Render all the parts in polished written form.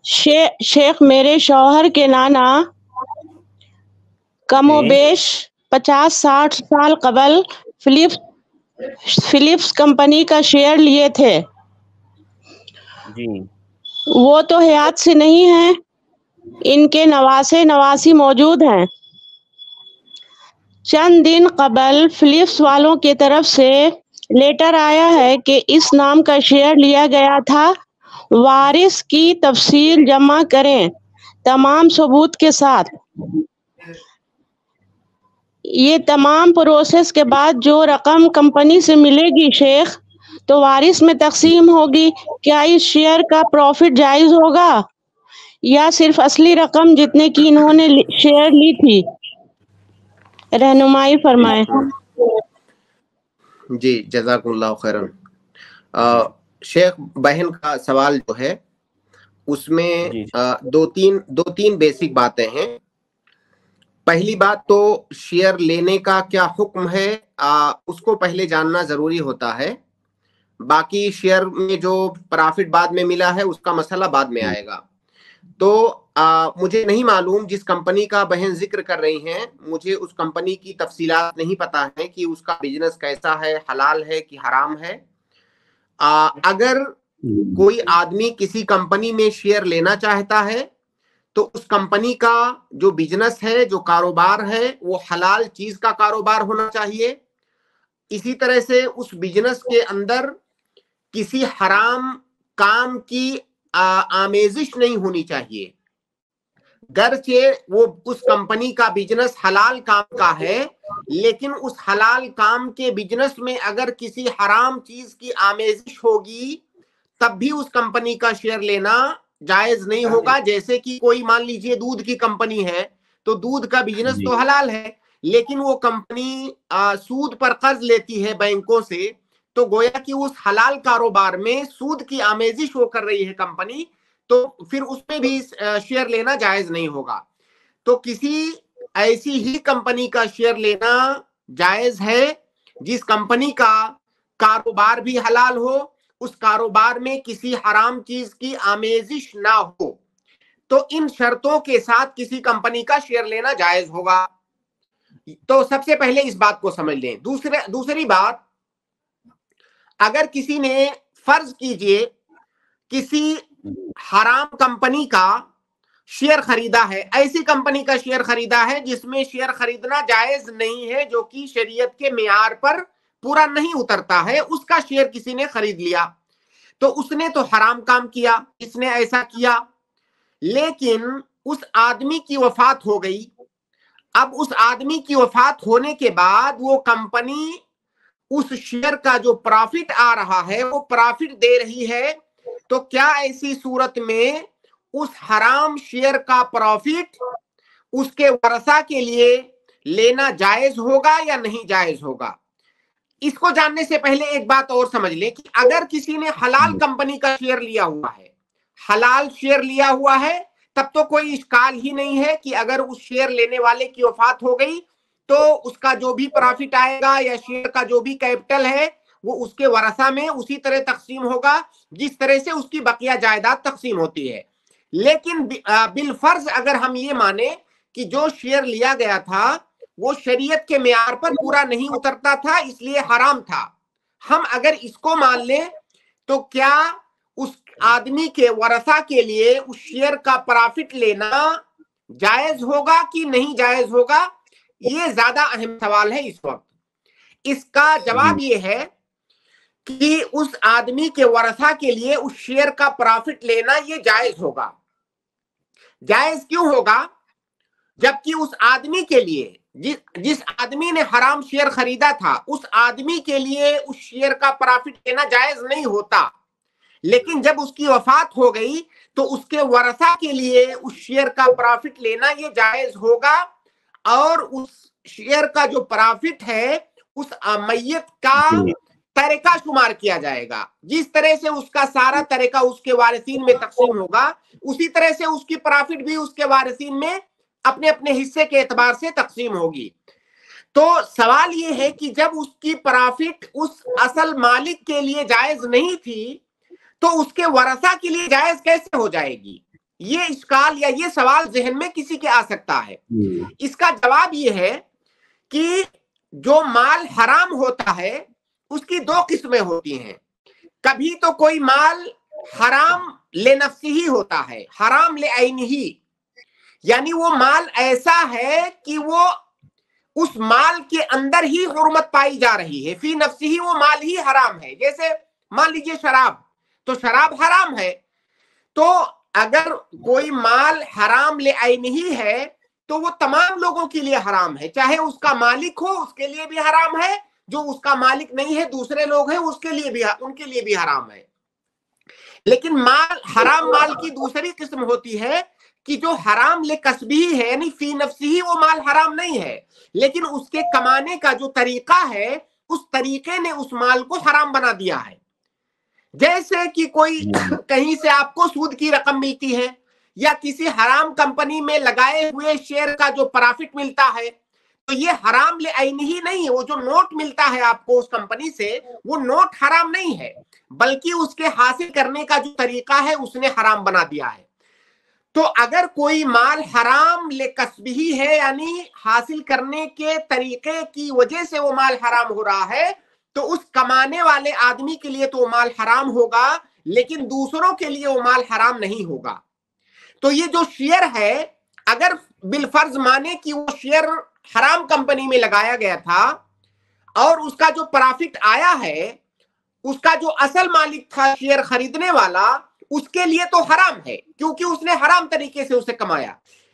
شیخ میرے شوہر کے نانا کم و بیش 50-60 سال قبل فلپس کمپنی کا شیئر لیے تھے. جی وہ تو حیات سے نہیں ہیں، ان کے نواسی موجود ہیں. چند دن قبل فلپس والوں کی طرف سے لیٹر آیا ہے کہ اس نام کا شیئر لیا گیا تھا، وارث کی تفصیل جمع کریں تمام ثبوت کے ساتھ. یہ تمام پروسیس کے بعد جو رقم کمپنی سے ملے گی شیخ تو وارث میں تقسیم ہوگی. کیا اس شیئر کا پروفٹ جائز ہوگا یا صرف اصلی رقم جتنے کی انہوں نے شیئر لی تھی؟ رہنمائی فرمائیں. جی جزاک اللہ خیرن. شیخ بہن کا سوال جو ہے اس میں دو تین بیسک باتیں ہیں. پہلی بات تو شیئر لینے کا کیا حکم ہے اس کو پہلے جاننا ضروری ہوتا ہے. باقی شیئر میں جو پرافٹ بعد میں ملا ہے اس کا مسئلہ بعد میں آئے گا. تو مجھے نہیں معلوم جس کمپنی کا بہن ذکر کر رہی ہیں، مجھے اس کمپنی کی تفصیلات نہیں پتا ہے کہ اس کا بزنس کیسا ہے، حلال ہے کہ حرام ہے. اگر کوئی آدمی کسی کمپنی میں شیئر لینا چاہتا ہے تو اس کمپنی کا جو بزنس ہے، جو کاروبار ہے، وہ حلال چیز کا کاروبار ہونا چاہیے. اسی طرح سے اس بزنس کے اندر کسی حرام کام کی آمیزش نہیں ہونی چاہیے. گرچہ وہ اس کمپنی کا بزنس حلال کام کا ہے، لیکن اس حلال کام کے بزنس میں اگر کسی حرام چیز کی آمیزش ہوگی تب بھی اس کمپنی کا شیئر لینا جائز نہیں ہوگا. جیسے کہ کوئی مان لیجئے دودھ کی کمپنی ہے تو دودھ کا بزنس تو حلال ہے، لیکن وہ کمپنی سود پر قرض لیتی ہے بینکوں سے، تو گویا کہ اس حلال کاروبار میں سود کی آمیزش وہ کر رہی ہے کمپنی، تو پھر اس میں بھی شیئر لینا جائز نہیں ہوگا. تو کسی ایسی ہی کمپنی کا شیئر لینا جائز ہے جس کمپنی کا کاروبار بھی حلال ہو، اس کاروبار میں کسی حرام چیز کی آمیزش نہ ہو. تو ان شرطوں کے ساتھ کسی کمپنی کا شیئر لینا جائز ہوگا. تو سب سے پہلے اس بات کو سمجھ لیں. دوسری بات، اگر کسی نے فرض کیجئے کسی حرام کمپنی کا شیئر خریدا ہے، ایسی کمپنی کا شیئر خریدا ہے جس میں شیئر خریدنا جائز نہیں ہے، جو کہ شریعت کے معیار پر پورا نہیں اترتا ہے، اس کا شیئر کسی نے خرید لیا، تو اس نے تو حرام کام کیا. اس نے ایسا کیا، لیکن اس آدمی کی وفات ہو گئی. اب اس آدمی کی وفات ہونے کے بعد وہ کمپنی اس شیئر کا جو پرافٹ آ رہا ہے وہ پرافٹ دے رہی ہے، تو کیا ایسی صورت میں اس حرام شیئر کا پرافٹ اس کے ورثہ کے لیے لینا جائز ہوگا یا نہیں جائز ہوگا؟ اس کو جاننے سے پہلے ایک بات اور سمجھ لیں کہ اگر کسی نے حلال کمپنی کا شیئر لیا ہوا ہے، حلال شیئر لیا ہوا ہے، تب تو کوئی اشکال ہی نہیں ہے کہ اگر اس شیئر لینے والے کی وفات ہو گئی تو اس کا جو بھی پرافٹ آئے گا یا شیئر کا جو بھی کیپٹل ہے وہ اس کے ورثہ میں اسی طرح تقسیم ہوگا جس طرح سے اس کی بقیہ جائیداد تقسیم ہوتی ہے. لیکن بالفرض اگر ہم یہ مانیں کہ جو شیئر لیا گیا تھا وہ شریعت کے معیار پر پورا نہیں اترتا تھا، اس لیے حرام تھا، ہم اگر اس کو مان لیں تو کیا اس آدمی کے ورثہ کے لیے اس شیئر کا پرافٹ لینا جائز ہوگا کہ نہیں جائز ہوگا؟ یہ زیادہ اہم سوال ہے اس وقت. اس کا جواب یہ ہے کہ اس آدمی کے ورثہ کے لیے اس شیئر کا پرافٹ لینا یہ جائز ہوگا. جائز کیوں ہوگا؟ جبکہ اس آدمی کے لیے جس آدمی نے حرام شیئر خریدا تھا اس آدمی کے لیے اس شیئر کا پرافٹ لینا جائز نہیں ہوتا، لیکن جب اس کی وفات ہو گئی تو اس کے ورثہ کے لیے اس شیئر کا پرافٹ لینا یہ جائز ہوگا، اور اس شیئر کا جو پرافٹ ہے اس میت کا ترکہ شمار کیا جائے گا. جس طرح سے اس کا سارا ترکہ اس کے وارثین میں تقسیم ہوگا اسی طرح سے اس کی پرافٹ بھی اس کے وارثین میں اپنے اپنے حصے کے اعتبار سے تقسیم ہوگی. تو سوال یہ ہے کہ جب اس کی پرافٹ اس اصل مالک کے لیے جائز نہیں تھی تو اس کے ورثہ کے لیے جائز کیسے ہو جائے گی؟ یہ اشکال یا یہ سوال ذہن میں کسی کے آ سکتا ہے. اس کا جواب یہ ہے کہ جو مال حرام ہوتا ہے اس کی دو قسمیں ہوتی ہیں. کبھی تو کوئی مال حرام لنفسہ ہوتا ہے، حرام لعینہ، یعنی وہ مال ایسا ہے کہ وہ اس مال کے اندر ہی حرمت پائی جا رہی ہے، فی نفسہ وہ مال ہی حرام ہے. جیسے مان لیجئے شراب، تو شراب حرام ہے. تو اگر کوئی مال حرام لعینہ ہے تو وہ تمام لوگوں کے لیے حرام ہے، چاہے اس کا مالک ہو اس کے لیے بھی حرام ہے، جو اس کا مالک نہیں ہے دوسرے لوگ ہیں اس کے لیے بھی، ان کے لیے بھی حرام ہے. لیکن مال حرام مال کی دوسری قسم ہوتی ہے کہ جو حرام لکسبہ ہے، یعنی فی نفسہ وہ مال حرام نہیں ہے، لیکن اس کے کمانے کا جو طریقہ ہے اس طریقے نے اس مال کو حرام بنا دیا ہے. جیسے کہ کوئی کہیں سے آپ کو سود کی رقم ملتی ہے یا کسی حرام کمپنی میں لگائے ہوئے شیئر کا جو پرافٹ ملتا ہے، تو یہ حرام لعینہ ہی نہیں ہے. وہ جو نوٹ ملتا ہے آپ کو اس کمپنی سے، وہ نوٹ حرام نہیں ہے، بلکہ اس کے حاصل کرنے کا جو طریقہ ہے اس نے حرام بنا دیا ہے. تو اگر کوئی مال حرام لکسبہ ہے، یعنی حاصل کرنے کے طریقے کی وجہ سے وہ مال حرام ہو رہا ہے، تو اس کمانے والے آدمی کے لیے تو وہ مال حرام ہوگا، لیکن دوسروں کے لیے وہ مال حرام نہیں ہوگا. تو یہ جو شیئر ہے، اگر بالفرض مانے کہ وہ شیئر حرام کمپنی میں لگایا گیا تھا اور اس کا جو پرافٹ آیا ہے، اس کا جو اصل مالک تھا شیئر خریدنے والا، اس کے لیے تو حرام ہے کیونکہ اس نے حرام طریقے سے اسے کمایا.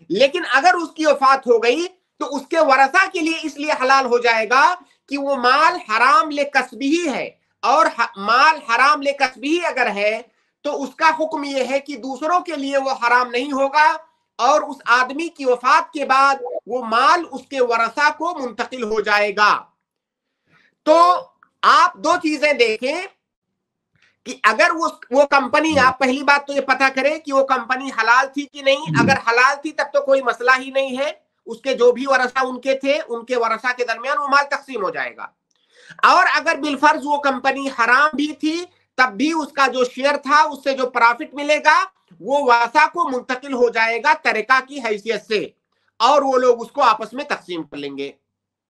لیکن اگر اس کی وفات ہو گئی تو اس کے ورثہ کے لیے اس لیے حلال ہو جائے گا کہ وہ مال حرام لکسبہ ہے، اور مال حرام لکسبہ اگر ہے تو اس کا حکم یہ ہے کہ دوسروں کے لیے وہ حرام نہیں ہوگا، اور اس آدمی کی وفات کے بعد وہ مال اس کے ورثہ کو منتقل ہو جائے گا. تو آپ دو چیزیں دیکھیں کہ اگر وہ کمپنی، آپ پہلی بات تو یہ پتہ کریں کہ وہ کمپنی حلال تھی کہ نہیں. اگر حلال تھی تب تو کوئی مسئلہ ہی نہیں ہے، اس کے جو بھی ورثہ ان کے تھے ان کے ورثہ کے درمیان وہ مال تقسیم ہو جائے گا. اور اگر بالفرض وہ کمپنی حرام بھی تھی تب بھی اس کا جو شیئر تھا اس سے جو پرافٹ ملے گا وہ ورثہ کو منتقل ہو جائے گا ترکہ کی حیثیت سے، اور وہ لوگ اس کو آپس میں تقسیم کر لیں گے.